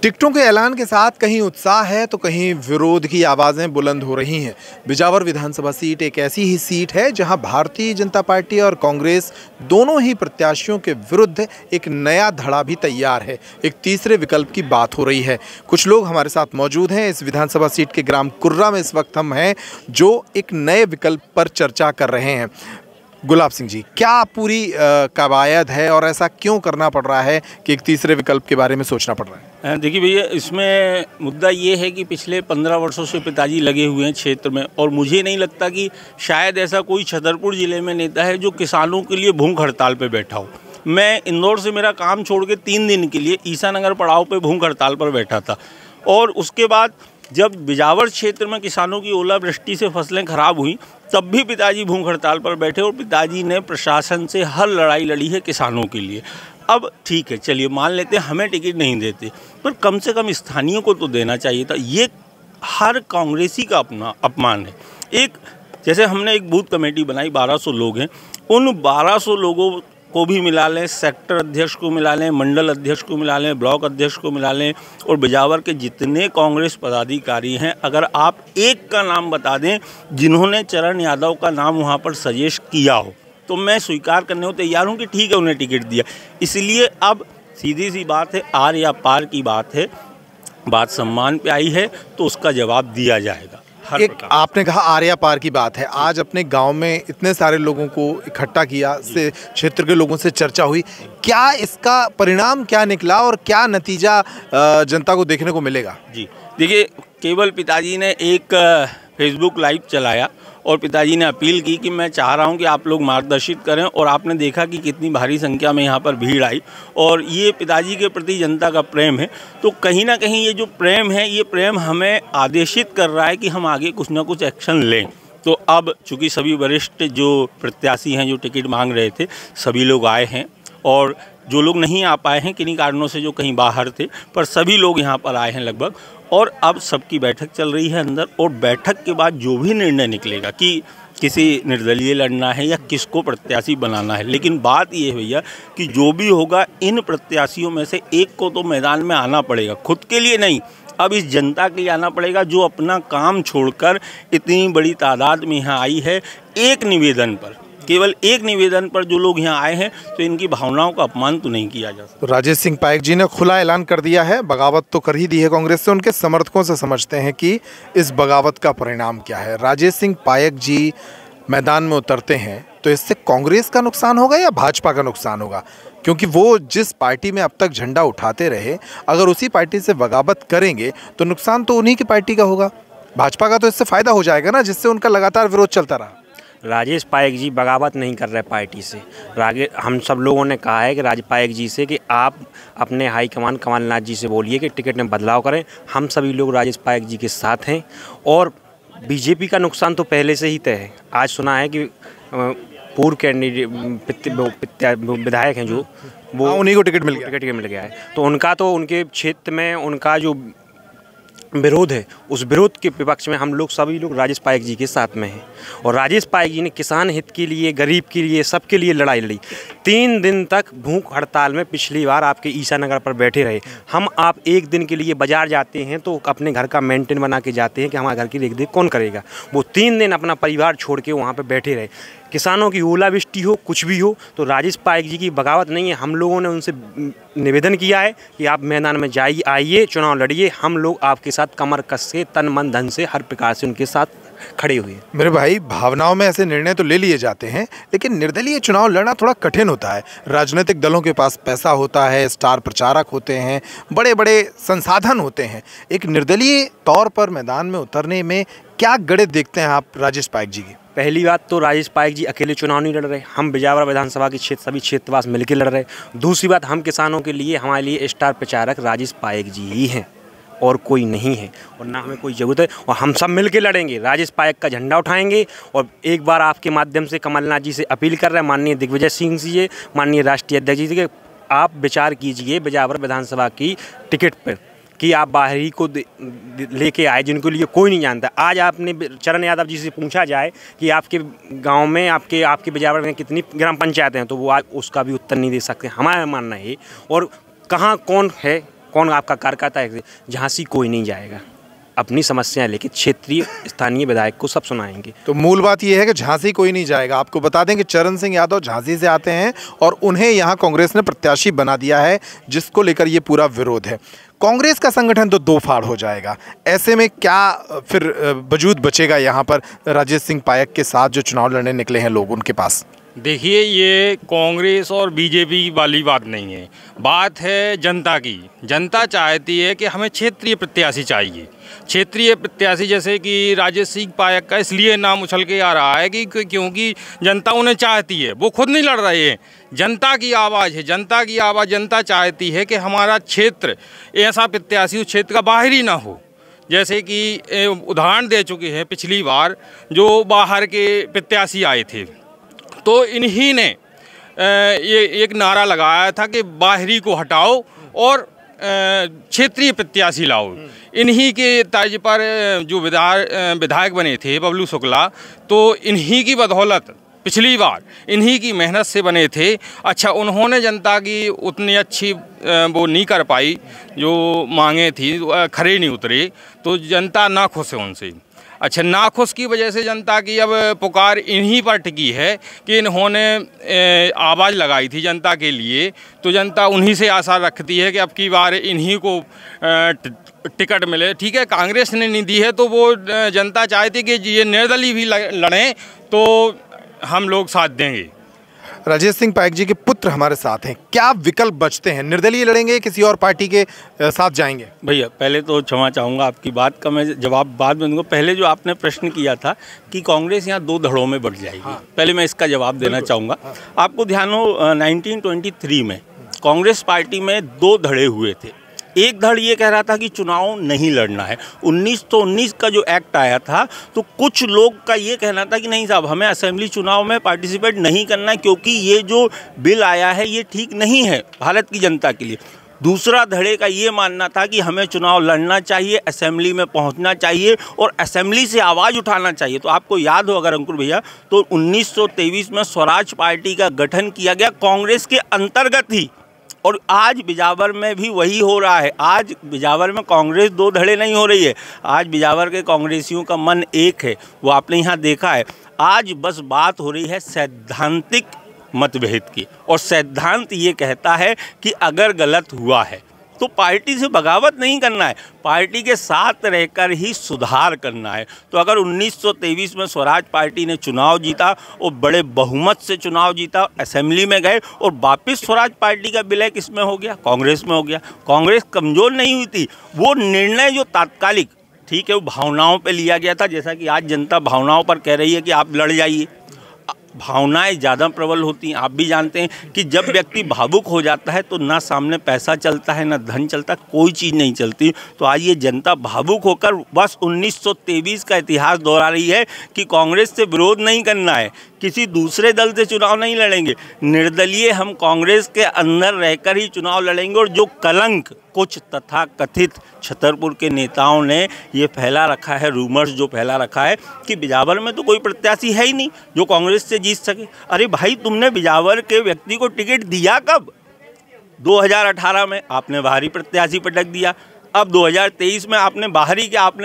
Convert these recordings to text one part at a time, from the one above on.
टिकटों के ऐलान के साथ कहीं उत्साह है तो कहीं विरोध की आवाज़ें बुलंद हो रही हैं। बिजावर विधानसभा सीट एक ऐसी ही सीट है जहां भारतीय जनता पार्टी और कांग्रेस दोनों ही प्रत्याशियों के विरुद्ध एक नया धड़ा भी तैयार है। एक तीसरे विकल्प की बात हो रही है। कुछ लोग हमारे साथ मौजूद हैं। इस विधानसभा सीट के ग्राम कुर्रा में इस वक्त हम हैं जो एक नए विकल्प पर चर्चा कर रहे हैं। गुलाब सिंह जी, क्या पूरी कवायद है और ऐसा क्यों करना पड़ रहा है कि एक तीसरे विकल्प के बारे में सोचना पड़ रहा है? देखिए भैया, इसमें मुद्दा ये है कि पिछले 15 वर्षों से पिताजी लगे हुए हैं क्षेत्र में, और मुझे नहीं लगता कि शायद ऐसा कोई छतरपुर ज़िले में नेता है जो किसानों के लिए भूख हड़ताल पे बैठा हो। मैं इंदौर से मेरा काम छोड़ के 3 दिन के लिए ईसानगर पड़ाव पे भूख हड़ताल पर बैठा था, और उसके बाद जब बिजावर क्षेत्र में किसानों की ओलावृष्टि से फसलें खराब हुई तब भी पिताजी भूख हड़ताल पर बैठे, और पिताजी ने प्रशासन से हर लड़ाई लड़ी है किसानों के लिए। अब ठीक है, चलिए मान लेते हैं हमें टिकट नहीं देते, पर कम से कम स्थानीयों को तो देना चाहिए था। ये हर कांग्रेसी का अपना अपमान है। एक जैसे हमने एक बूथ कमेटी बनाई, 1200 लोग हैं, उन 1200 लोगों को भी मिला लें, सेक्टर अध्यक्ष को मिला लें, मंडल अध्यक्ष को मिला लें, ब्लॉक अध्यक्ष को मिला लें, और बिजावर के जितने कांग्रेस पदाधिकारी हैं, अगर आप एक का नाम बता दें जिन्होंने चरण यादव का नाम वहाँ पर सजेस्ट किया हो, तो मैं स्वीकार करने को तैयार हूँ कि ठीक है, उन्हें टिकट दिया। इसलिए अब सीधी सी बात है, आर या पार की बात है, बात सम्मान पे आई है तो उसका जवाब दिया जाएगा। एक आपने कहा आर्या पार की बात है। आज अपने गांव में इतने सारे लोगों को इकट्ठा किया, से क्षेत्र के लोगों से चर्चा हुई, क्या इसका परिणाम क्या निकला और क्या नतीजा जनता को देखने को मिलेगा? जी देखिए, केवल पिताजी ने एक फेसबुक लाइव चलाया और पिताजी ने अपील की कि मैं चाह रहा हूं कि आप लोग मार्गदर्शित करें, और आपने देखा कि कितनी भारी संख्या में यहां पर भीड़ आई, और ये पिताजी के प्रति जनता का प्रेम है। तो कहीं ना कहीं ये जो प्रेम है, ये प्रेम हमें आदेशित कर रहा है कि हम आगे कुछ ना कुछ एक्शन लें। तो अब चूँकि सभी वरिष्ठ जो प्रत्याशी हैं जो टिकट मांग रहे थे, सभी लोग आए हैं, और जो लोग नहीं आ पाए हैं किन्हीं कारणों से, जो कहीं बाहर थे, पर सभी लोग यहाँ पर आए हैं लगभग, और अब सबकी बैठक चल रही है अंदर। और बैठक के बाद जो भी निर्णय निकलेगा कि किसी निर्दलीय लड़ना है या किसको प्रत्याशी बनाना है, लेकिन बात ये है भैया कि जो भी होगा इन प्रत्याशियों में से एक को तो मैदान में आना पड़ेगा, खुद के लिए नहीं, अब इस जनता के लिए आना पड़ेगा जो अपना काम छोड़कर इतनी बड़ी तादाद में यहाँ आई है। एक निवेदन पर, केवल एक निवेदन पर जो लोग यहाँ आए हैं, तो इनकी भावनाओं का अपमान तो नहीं किया जा सकता। राजेश सिंह पायक जी ने खुला ऐलान कर दिया है, बगावत तो कर ही दी है कांग्रेस से। उनके समर्थकों से समझते हैं कि इस बगावत का परिणाम क्या है। राजेश सिंह पायक जी मैदान में उतरते हैं तो इससे कांग्रेस का नुकसान होगा या भाजपा का नुकसान होगा? क्योंकि वो जिस पार्टी में अब तक झंडा उठाते रहे, अगर उसी पार्टी से बगावत करेंगे तो नुकसान तो उन्हीं की पार्टी का होगा। भाजपा का तो इससे फायदा हो जाएगा ना, जिससे उनका लगातार विरोध चलता रहा। राजेश पायक जी बगावत नहीं कर रहे पार्टी से। हम सब लोगों ने कहा है कि राजेश पायक जी से कि आप अपने हाईकमान कमलनाथ जी से बोलिए कि टिकट में बदलाव करें। हम सभी लोग राजेश पायक जी के साथ हैं, और बीजेपी का नुकसान तो पहले से ही तय है। आज सुना है कि पूर्व कैंडिडेट विधायक हैं जो वो उन्हीं को टिकट मिल गया है, तो उनका तो उनके क्षेत्र में उनका जो विरोध है, उस विरोध के विपक्ष में हम लोग सभी लोग राजेश पायक जी के साथ में हैं। और राजेश पायक जी ने किसान हित के लिए, गरीब के लिए, सबके लिए लड़ाई लड़ी। 3 दिन तक भूख हड़ताल में पिछली बार आपके ईसानगर पर बैठे रहे। आप एक दिन के लिए बाजार जाते हैं तो अपने घर का मेंटेन बना के जाते हैं कि हमारे घर की देख रेख कौन करेगा। वो 3 दिन अपना परिवार छोड़ के वहाँ पर बैठे रहे। किसानों की ओलावृष्टि हो, कुछ भी हो, तो राजेश पायक जी की बगावत नहीं है। हम लोगों ने उनसे निवेदन किया है कि आप मैदान में जाइए, आइए, चुनाव लड़िए। हम लोग आपके साथ कमर कस के, तन मन धन से, हर प्रकार से उनके साथ खड़े हुए हैं। मेरे भाई, भावनाओं में ऐसे निर्णय तो ले लिए जाते हैं, लेकिन निर्दलीय चुनाव लड़ना थोड़ा कठिन होता है। राजनीतिक दलों के पास पैसा होता है, स्टार प्रचारक होते हैं, बड़े बड़े संसाधन होते हैं। एक निर्दलीय तौर पर मैदान में उतरने में क्या गणित देखते हैं आप राजेश पायक जी की? पहली बात तो राजेश पायक जी अकेले चुनाव नहीं लड़ रहे, हम बिजावर विधानसभा के सभी क्षेत्रवास मिलकर लड़ रहे। दूसरी बात, हम किसानों के लिए, हमारे लिए स्टार प्रचारक राजेश पायक जी ही हैं, और कोई नहीं है, और ना हमें कोई ज़रूरत है। और हम सब मिल के लड़ेंगे, राजेश पायक का झंडा उठाएंगे। और एक बार आपके माध्यम से कमलनाथ जी से अपील कर रहे हैं, माननीय दिग्विजय सिंह जी, माननीय राष्ट्रीय अध्यक्ष जी, आप विचार कीजिए बिजावर विधानसभा की टिकट पर कि आप बाहरी को लेके आए जिनको लिए कोई नहीं जानता। आज आपने चरण यादव जी से पूछा जाए कि आपके गांव में, आपके बिजावर में कितनी ग्राम पंचायतें हैं, तो वो आज उसका भी उत्तर नहीं दे सकते। हमारा मानना है, और कहाँ कौन है कौन आपका कार्यकर्ता है? झांसी कोई नहीं जाएगा, अपनी समस्याएं लेके क्षेत्रीय स्थानीय विधायक को सब सुनाएंगे। तो मूल बात यह है कि झांसी कोई नहीं जाएगा। आपको बता दें कि चरण सिंह यादव झांसी से आते हैं और उन्हें यहाँ कांग्रेस ने प्रत्याशी बना दिया है, जिसको लेकर ये पूरा विरोध है। कांग्रेस का संगठन तो दो फाड़ हो जाएगा। ऐसे में क्या फिर वजूद बचेगा यहाँ पर राजेश सिंह पायक के साथ जो चुनाव लड़ने निकले हैं लोग उनके पास? देखिए, ये कांग्रेस और बीजेपी वाली बात नहीं है, बात है जनता की। जनता चाहती है कि हमें क्षेत्रीय प्रत्याशी चाहिए। क्षेत्रीय प्रत्याशी जैसे कि राजेश सिंह पायक का इसलिए नाम उछल के आ रहा है कि क्योंकि जनता उन्हें चाहती है, वो खुद नहीं लड़ रहे हैं। जनता की आवाज़ है, जनता की आवाज़। जनता चाहती है कि हमारा क्षेत्र ऐसा प्रत्याशी उस क्षेत्र का बाहर ही ना हो। जैसे कि उदाहरण दे चुके हैं पिछली बार जो बाहर के प्रत्याशी आए थे, तो इन्हीं ने ये एक नारा लगाया था कि बाहरी को हटाओ और क्षेत्रीय प्रत्याशी लाओ। इन्हीं के तर्ज पर जो विधायक बने थे बबलू शुक्ला, तो इन्हीं की बदौलत पिछली बार इन्हीं की मेहनत से बने थे। अच्छा, उन्होंने जनता की उतनी अच्छी वो नहीं कर पाई, जो मांगे थी खरे नहीं उतरे, तो जनता नाखुश है उनसे। अच्छा, नाखुश की वजह से जनता की अब पुकार इन्हीं पर टिकी है कि इन्होंने आवाज़ लगाई थी जनता के लिए, तो जनता उन्हीं से आशा रखती है कि अब की बार इन्हीं को टिकट मिले। ठीक है, कांग्रेस ने नहीं दी है तो वो जनता चाहती कि ये निर्दलीय भी लड़ें तो हम लोग साथ देंगे। राजेश सिंह पायक जी के पुत्र हमारे साथ हैं, क्या विकल्प बचते हैं? निर्दलीय लड़ेंगे, किसी और पार्टी के साथ जाएंगे? भैया, पहले तो क्षमा चाहूँगा, आपकी बात का मैं जवाब बाद में दूंगा। पहले जो आपने प्रश्न किया था कि कांग्रेस यहाँ दो धड़ों में बढ़ जाएगी, पहले मैं इसका जवाब देना चाहूँगा। आपको ध्यान हो 1923 में कांग्रेस पार्टी में दो धड़े हुए थे। एक धड़ ये कह रहा था कि चुनाव नहीं लड़ना है। 1919 का जो एक्ट आया था, तो कुछ लोग का ये कहना था कि नहीं साहब, हमें असेंबली चुनाव में पार्टिसिपेट नहीं करना है, क्योंकि ये जो बिल आया है ये ठीक नहीं है भारत की जनता के लिए। दूसरा धड़े का ये मानना था कि हमें चुनाव लड़ना चाहिए, असेंबली में पहुंचना चाहिए और असेंबली से आवाज़ उठाना चाहिए। तो आपको याद हो अगर अंकुर भैया, तो 1923 में स्वराज पार्टी का गठन किया गया कांग्रेस के अंतर्गत ही, और आज बिजावर में भी वही हो रहा है। आज बिजावर में कांग्रेस दो धड़े नहीं हो रही है, आज बिजावर के कांग्रेसियों का मन एक है, वो आपने यहाँ देखा है। आज बस बात हो रही है सैद्धांतिक मतभेद की, और सैद्धांत ये कहता है कि अगर गलत हुआ है तो पार्टी से बगावत नहीं करना है, पार्टी के साथ रहकर ही सुधार करना है। तो अगर 1923 में स्वराज पार्टी ने चुनाव जीता और बड़े बहुमत से चुनाव जीता, असेंबली में गए और वापस स्वराज पार्टी का विलय किस में हो गया? कांग्रेस में हो गया। कांग्रेस कमज़ोर नहीं हुई थी, वो निर्णय जो तात्कालिक, ठीक है, वो भावनाओं पर लिया गया था। जैसा कि आज जनता भावनाओं पर कह रही है कि आप लड़ जाइए, भावनाएं ज़्यादा प्रबल होती हैं। आप भी जानते हैं कि जब व्यक्ति भावुक हो जाता है तो ना सामने पैसा चलता है, ना धन चलता, कोई चीज़ नहीं चलती। तो आज ये जनता भावुक होकर बस 1923 का इतिहास दोहरा रही है कि कांग्रेस से विरोध नहीं करना है, किसी दूसरे दल से चुनाव नहीं लड़ेंगे, निर्दलीय हम कांग्रेस के अंदर रहकर ही चुनाव लड़ेंगे। और जो कलंक कुछ तथाकथित छतरपुर के नेताओं ने ये फैला रखा है, रूमर्स जो फैला रखा है कि बिजावर में तो कोई प्रत्याशी है ही नहीं जो कांग्रेस से जीत सके। अरे भाई, तुमने बिजावर के व्यक्ति को टिकट दिया कब? 2018 में आपने बाहरी प्रत्याशी पटक दिया, अब 2023 में आपने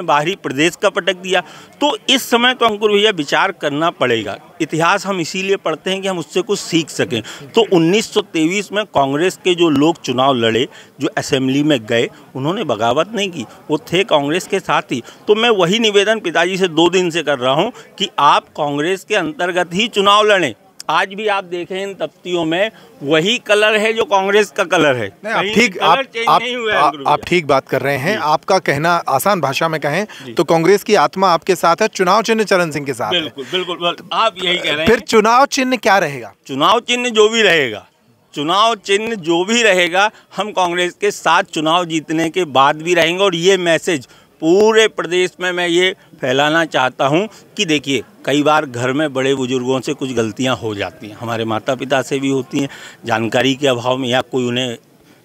बाहरी प्रदेश का पटक दिया। तो इस समय तो अंकुर भैया विचार करना पड़ेगा। इतिहास हम इसीलिए पढ़ते हैं कि हम उससे कुछ सीख सकें। तो 1923 में कांग्रेस के जो लोग चुनाव लड़े, जो असेंबली में गए, उन्होंने बगावत नहीं की, वो थे कांग्रेस के साथ ही। तो मैं वही निवेदन पिताजी से 2 दिन से कर रहा हूँ कि आप कांग्रेस के अंतर्गत ही चुनाव लड़ें। आज भी आप देखें इन तख्तियों में वही कलर है जो कांग्रेस का कलर है। आप ठीक बात कर रहे हैं। आपका कहना आसान भाषा में कहें तो कांग्रेस की आत्मा आपके साथ है, चुनाव चिन्ह चरण सिंह के साथ है। बिल्कुल आप यही कह रहे हैं। फिर चुनाव चिन्ह क्या रहेगा? चुनाव चिन्ह जो भी रहेगा, चुनाव चिन्ह जो भी रहेगा, हम कांग्रेस के साथ चुनाव जीतने के बाद भी रहेंगे। और ये मैसेज पूरे प्रदेश में मैं ये फैलाना चाहता हूँ कि देखिए, कई बार घर में बड़े बुजुर्गों से कुछ गलतियाँ हो जाती हैं, हमारे माता पिता से भी होती हैं, जानकारी के अभाव में, या कोई उन्हें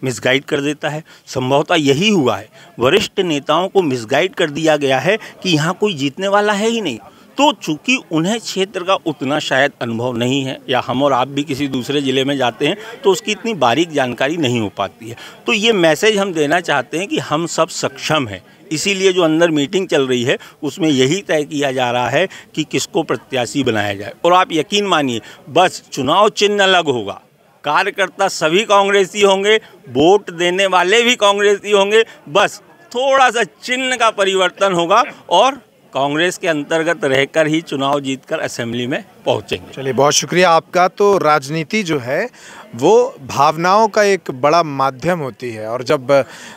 मिसगाइड कर देता है। संभवतः यही हुआ है, वरिष्ठ नेताओं को मिसगाइड कर दिया गया है कि यहाँ कोई जीतने वाला है ही नहीं। तो चूंकि उन्हें क्षेत्र का उतना शायद अनुभव नहीं है, या हम और आप भी किसी दूसरे ज़िले में जाते हैं तो उसकी इतनी बारीक जानकारी नहीं हो पाती है। तो ये मैसेज हम देना चाहते हैं कि हम सब सक्षम हैं। इसीलिए जो अंदर मीटिंग चल रही है उसमें यही तय किया जा रहा है कि किसको प्रत्याशी बनाया जाए। और आप यकीन मानिए, बस चुनाव चिन्ह अलग होगा, कार्यकर्ता सभी कांग्रेसी होंगे, वोट देने वाले भी कांग्रेसी होंगे, बस थोड़ा सा चिन्ह का परिवर्तन होगा और कांग्रेस के अंतर्गत रहकर ही चुनाव जीतकर असेंबली में पहुंचेंगे। चलिए, बहुत शुक्रिया आपका। तो राजनीति जो है वो भावनाओं का एक बड़ा माध्यम होती है, और जब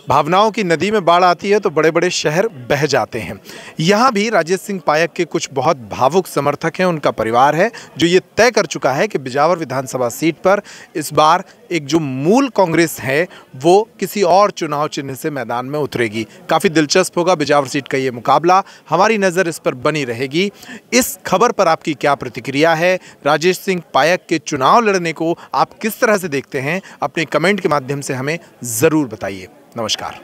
भावनाओं की नदी में बाढ़ आती है तो बड़े बड़े शहर बह जाते हैं। यहाँ भी राजेश सिंह पायक के कुछ बहुत भावुक समर्थक हैं, उनका परिवार है जो ये तय कर चुका है कि बिजावर विधानसभा सीट पर इस बार एक जो मूल कांग्रेस है वो किसी और चुनाव चिन्ह से मैदान में उतरेगी। काफ़ी दिलचस्प होगा बिजावर सीट का ये मुकाबला, हमारी नज़र इस पर बनी रहेगी। इस खबर पर आपकी क्या प्रतिक्रिया है? राजेश सिंह पायक के चुनाव लड़ने को आप किस तरह से देखते हैं? अपने कमेंट के माध्यम से हमें ज़रूर बताइए। नमस्कार।